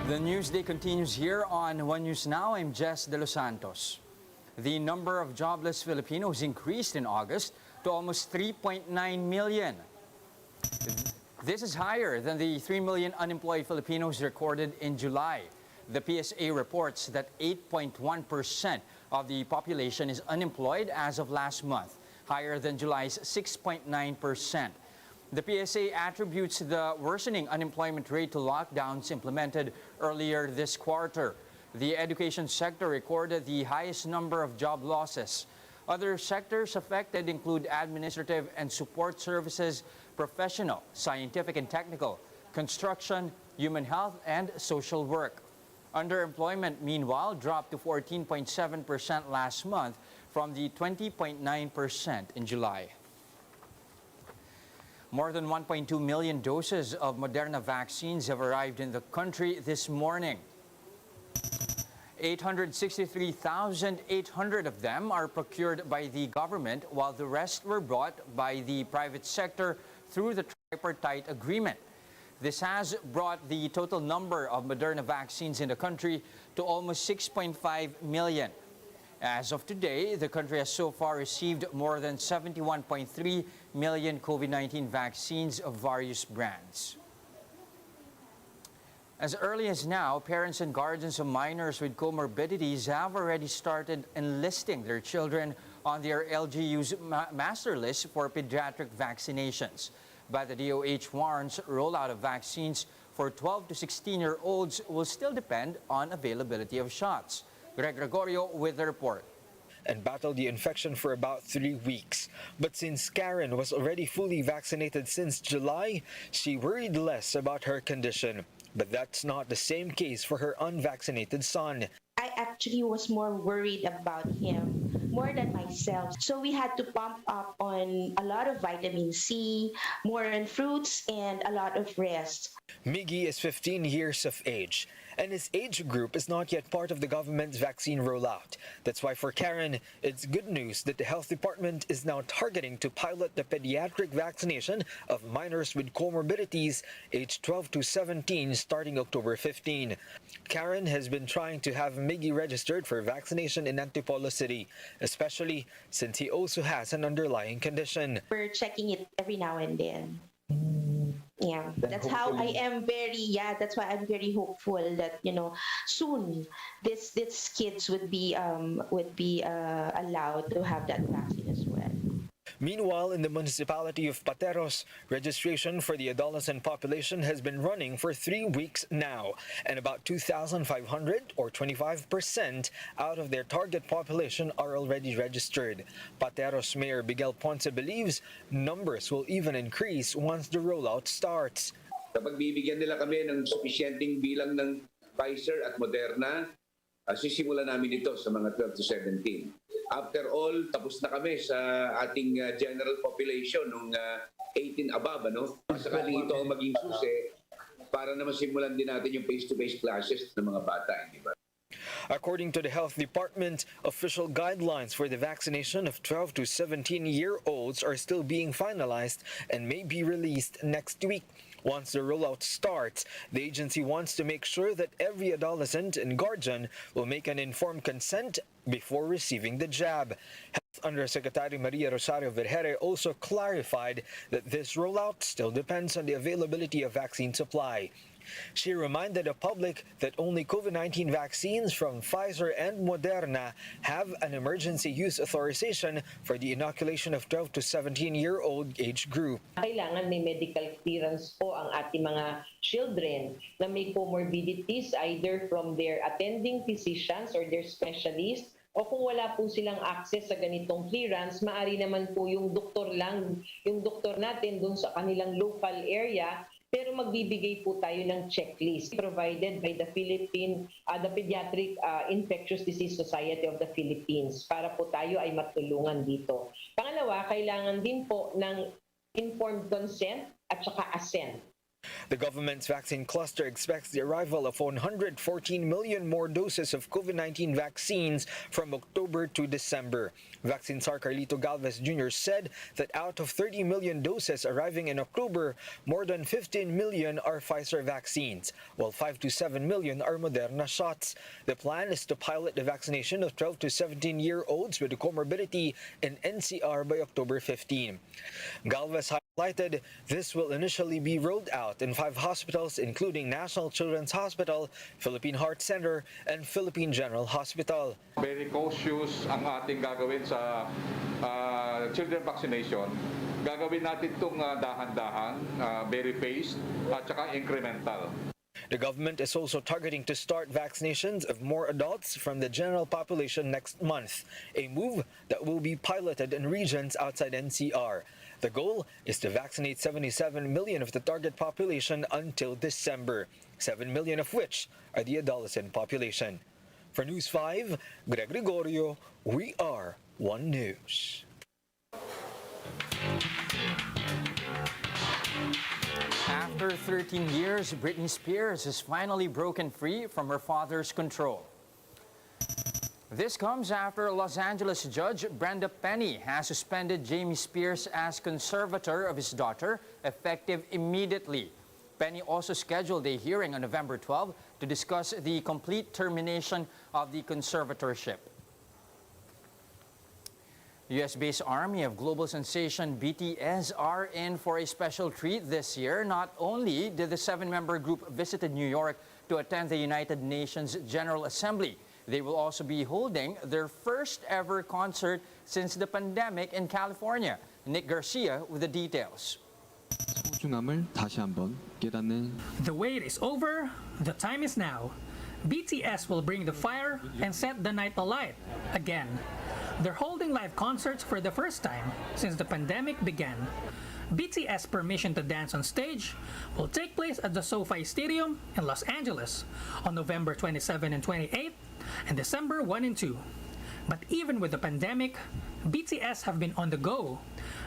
The news day continues here on One News Now. I'm Jess De Los Santos. The number of jobless Filipinos increased in August to almost 3.9 million. This is higher than the 3 million unemployed Filipinos recorded in July. The PSA reports that 8.1% of the population is unemployed as of last month, higher than July's 6.9%. The PSA attributes the worsening unemployment rate to lockdowns implemented earlier this quarter. The education sector recorded the highest number of job losses. Other sectors affected include administrative and support services, professional, scientific and technical, construction, human health, and social work. Underemployment, meanwhile, dropped to 14.7% last month from the 20.9% in July. More than 1.2 million doses of Moderna vaccines have arrived in the country this morning. 863,800 of them are procured by the government, while the rest were brought by the private sector through the tripartite agreement. This has brought the total number of Moderna vaccines in the country to almost 6.5 million. As of today, the country has so far received more than 71.3 million COVID-19 vaccines of various brands. As early as now, parents and guardians of minors with comorbidities have already started enlisting their children on their LGU's master list for pediatric vaccinations. But the DOH warns rollout of vaccines for 12 to 16-year-olds will still depend on availability of shots. Greg Gregorio with the report. And battled the infection for about 3 weeks. But since Karen was already fully vaccinated since July, she worried less about her condition. But that's not the same case for her unvaccinated son. I actually was more worried about him more than myself. So we had to pump up on a lot of vitamin C, more on fruits, and a lot of rest. Miggy is 15 years of age, and his age group is not yet part of the government's vaccine rollout. That's why for Karen, it's good news that the health department is now targeting to pilot the pediatric vaccination of minors with comorbidities aged 12 to 17 starting October 15. Karen has been trying to have Miggy registered for vaccination in Antipolo City, especially since he also has an underlying condition. We're checking it every now and then. Yeah, that's how I am that's why I'm very hopeful that, soon this kids would be allowed to have that vaccine as well. Meanwhile, in the municipality of Pateros, registration for the adolescent population has been running for 3 weeks now, and about 2,500 or 25% out of their target population are already registered. Pateros Mayor Miguel Ponce believes numbers will even increase once the rollout starts. Kapag bibigyan nila kami ng sufisyenteng bilang ng Pfizer at Moderna, sisimulan namin ito sa mga 12 to 17. After all, tapos na kami sa ating general population ng 18 above, Sakaling ito ang maging susi para naman simulan din natin yung face-to-face classes ng mga bata, di ba? According to the Health Department, official guidelines for the vaccination of 12 to 17-year-olds are still being finalized and may be released next week. Once the rollout starts, the agency wants to make sure that every adolescent and guardian will make an informed consent before receiving the jab. Health Undersecretary Maria Rosario Vergere also clarified that this rollout still depends on the availability of vaccine supply. She reminded the public that only COVID-19 vaccines from Pfizer and Moderna have an emergency use authorization for the inoculation of 12 to 17-year-old age group. Kailangan may medical clearance po ang ating mga children na may comorbidities either from their attending physicians or their specialists, o kung wala po silang access sa ganitong clearance, maaari naman po yung doktor natin dun sa kanilang local area, pero magbibigay po tayo ng checklist provided by the Pediatric Infectious Disease Society of the Philippines para po tayo ay matulungan dito. Pangalawa, kailangan din po ng informed consent at saka assent. The government's vaccine cluster expects the arrival of 114 million more doses of COVID-19 vaccines from October to December. Vaccine czar Carlito Galvez Jr. said that out of 30 million doses arriving in October, more than 15 million are Pfizer vaccines, while 5 to 7 million are Moderna shots. The plan is to pilot the vaccination of 12 to 17-year-olds with a comorbidity in NCR by October 15. Galvez highlighted this will initially be rolled out in 5 hospitals including National Children's Hospital, Philippine Heart Center, and Philippine General Hospital. Very cautious ang ating gagawin sa children vaccination. Gagawin natin itong dahan-dahan, very phased, at saka incremental. The government is also targeting to start vaccinations of more adults from the general population next month, a move that will be piloted in regions outside NCR. The goal is to vaccinate 77 million of the target population until December, 7 million of which are the adolescent population. For News 5, Greg Gregorio, we are One News. After 13 years, Britney Spears has finally broken free from her father's control. This comes after Los Angeles judge Brenda Penny has suspended Jamie Spears as conservator of his daughter, effective immediately. Penny also scheduled a hearing on November 12 to discuss the complete termination of the conservatorship. US-based army of global sensation BTS are in for a special treat this year. Not only did the 7-member group visit New York to attend the United Nations General Assembly, they will also be holding their first ever concert since the pandemic in California. Nick Garcia with the details. 소중함을 다시 한번 깨닫는 The wait is over, the time is now. BTS will bring the fire and set the night alight again. They're holding live concerts for the first time since the pandemic began. BTS Permission to Dance on Stage will take place at the SoFi Stadium in Los Angeles on November 27 and 28 and December 1 and 2. But even with the pandemic, BTS have been on the go.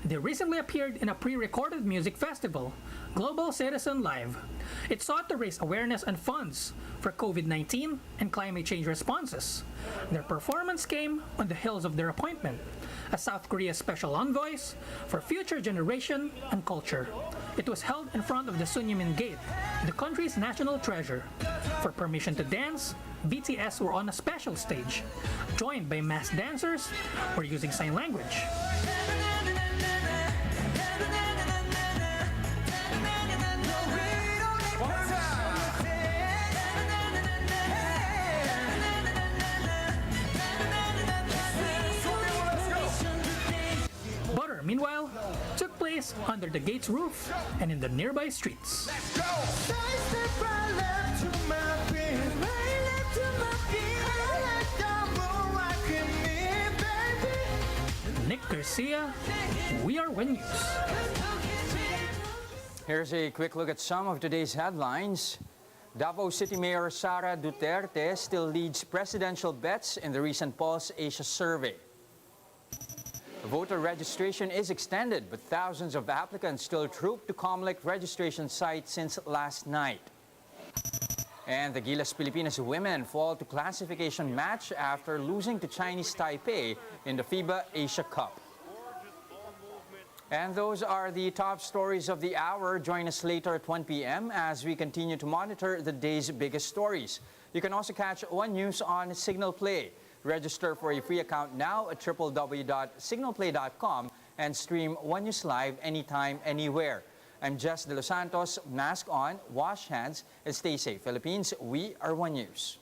They recently appeared in a pre-recorded music festival, Global Citizen Live. It sought to raise awareness and funds for COVID-19 and climate change responses. Their performance came on the heels of their appointment as South Korea's special envoys for future generation and culture. It was held in front of the Sunyamin Gate, the country's national treasure. For Permission to Dance, BTS were on a special stage, joined by masked dancers who were using sign language. Butter, meanwhile, took place under the gate's roof and in the nearby streets. Nick Garcia, We Are One News. Here's a quick look at some of today's headlines. Davao City Mayor Sara Duterte still leads presidential bets in the recent Pulse Asia survey. Voter registration is extended, but thousands of applicants still troop to COMELEC registration site since last night. And the Gilas Filipinas women fall to classification match after losing to Chinese Taipei in the FIBA Asia Cup. And those are the top stories of the hour. Join us later at 1 p.m. as we continue to monitor the day's biggest stories. You can also catch One News on Signal Play. Register for a free account now at www.signalplay.com and stream One News live anytime, anywhere. I'm Jess De Los Santos. Mask on, wash hands, and stay safe. Philippines, we are One News.